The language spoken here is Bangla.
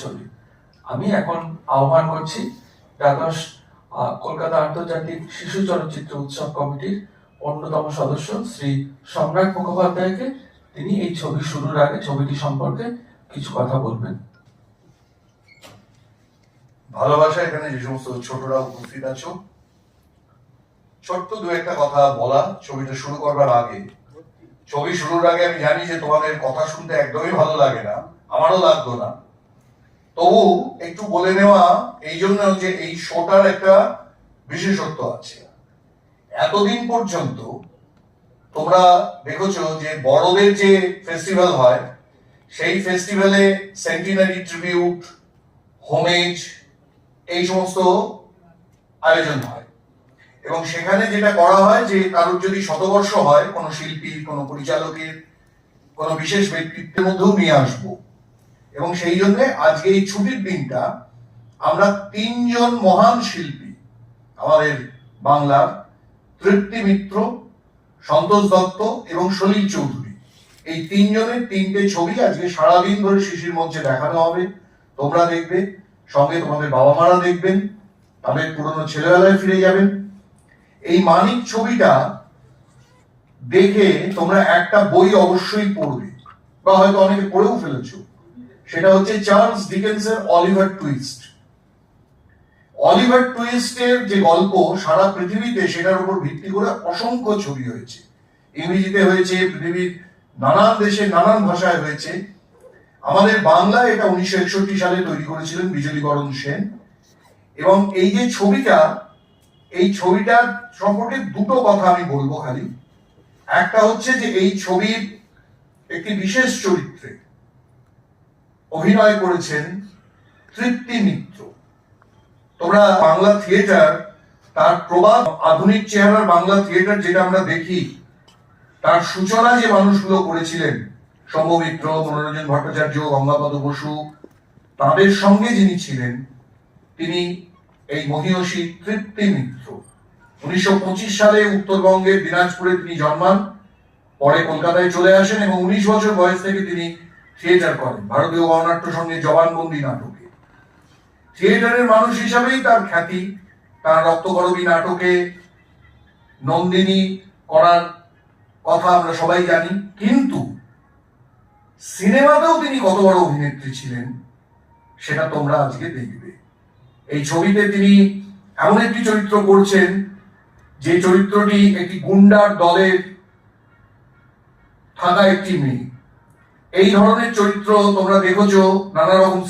ছবি। আমি এখন আহ্বান করছি দ্বাদশ কলকাতা আন্তর্জাতিক শিশু চলচ্চিত্র উৎসব কমিটির অন্যতম সদস্য শ্রী সম্রাট মুখোপাধ্যায়কে। তিনি এই ছবি শুরুর আগে ছবিটি সম্পর্কে কিছু কথা বলবেন। ভালোবাসা, এখানে যে সমস্ত ছোটরা উপস্থিত আছো, ছোট্ট দু একটা কথা বলা ছবিটা শুরু করবার আগে। ছবি শুরুর আগে আমি জানি যে তোমাদের কথা শুনতে একদমই ভালো লাগে না, আমারও লাগতো না, তবু একটু বলে নেওয়া এই জন্য যে এই শোটার একটা বিশেষত্ব আছে। এতদিন পর্যন্ত তোমরা দেখেছো যে বড়দের যে ফেস্টিভ্যাল হয়, সেই ফেস্টিভ্যালে সেন্টিনারি ট্রিবিউট, হোমেজ, এই সমস্ত আয়োজন হয় এবং সেখানে যেটা করা হয় যে কারোর যদি শতবর্ষ হয়, কোনো শিল্পীর, কোনো পরিচালকের, কোনো বিশেষ ব্যক্তিত্বের মধ্যেও নিয়ে আসবো। এবং সেই জন্য আজকে এই ছুটির দিনটা আমরা তিনজন মহান শিল্পী, আমাদের বাংলার তৃপ্তি মিত্র, সন্তোষ দত্ত এবং সলিল চৌধুরী, এই তিনজনের তিনটে ছবি আজকে সারাদিন ধরে শিশির মঞ্চে দেখানো হবে। তোমরা দেখবে, সঙ্গে তোমাদের বাবা মারা দেখবেন, তাদের পুরনো ছেলেবেলায় ফিরে যাবেন। এই মানিক ছবিটা দেখে তোমরা একটা বই অবশ্যই পড়বে, বা হয়তো অনেকে পড়েও ফেলেছো। সেটা হচ্ছে চার্লস ডিকেন্সের অলিভার টুইস্ট। অলিভার টুইস্টের যে গল্প সারা পৃথিবীতে, সেটার উপর ভিত্তি করে অসংখ্য ছবি হয়েছে। ইংরেজিতে হয়েছে, পৃথিবীর নানান দেশে নানান ভাষায় হয়েছে। আমাদের বাংলায় এটা 1961 সালে তৈরি করেছিলেন বিজলীবরণ সেন। এবং এই যে ছবিটা, এই ছবিটার সম্পর্কে দুটো কথা আমি বলবো খালি। একটা হচ্ছে যে এই ছবির একটি বিশেষ চরিত্রে অভিনয় করেছেন তৃপ্তি মিত্র। তোমরা বাংলা থিয়েটার, তার প্রবাদ আধুনিক চেহারার বাংলা থিয়েটার যেটা আমরা দেখি, তার সূচনা যে মানুষগুলো করেছিলেন, শম্ভু মিত্র, মনোরঞ্জন ভট্টাচার্য, গঙ্গাপদ বসু, তাদের সঙ্গে যিনি ছিলেন তিনি এই মহীয়সী তৃপ্তি মিত্র। 1925 সালে উত্তরবঙ্গের দিনাজপুরে তিনি জন্মান, পরে কলকাতায় চলে আসেন এবং 19 বছর বয়স থেকে তিনি থিয়েটার করেন ভারতীয় গণনাট্য সঙ্গে জবানবন্দি নাটকে। থিয়েটারের মানুষ হিসাবেই তার খ্যাতি। তার রক্তকরবী নাটকে নন্দিনী করার কথা আমরা সবাই জানি, কিন্তু সিনেমাতেও তিনি কত বড় অভিনেত্রী ছিলেন সেটা তোমরা আজকে দেখবে। এই ছবিতে তিনি এমন একটি চরিত্র করছেন, যে চরিত্রটি একটি গুন্ডার দলের থাকা একটি মেয়ে। এই ধরনের চরিত্র তোমরা দেখেছো নানা রকম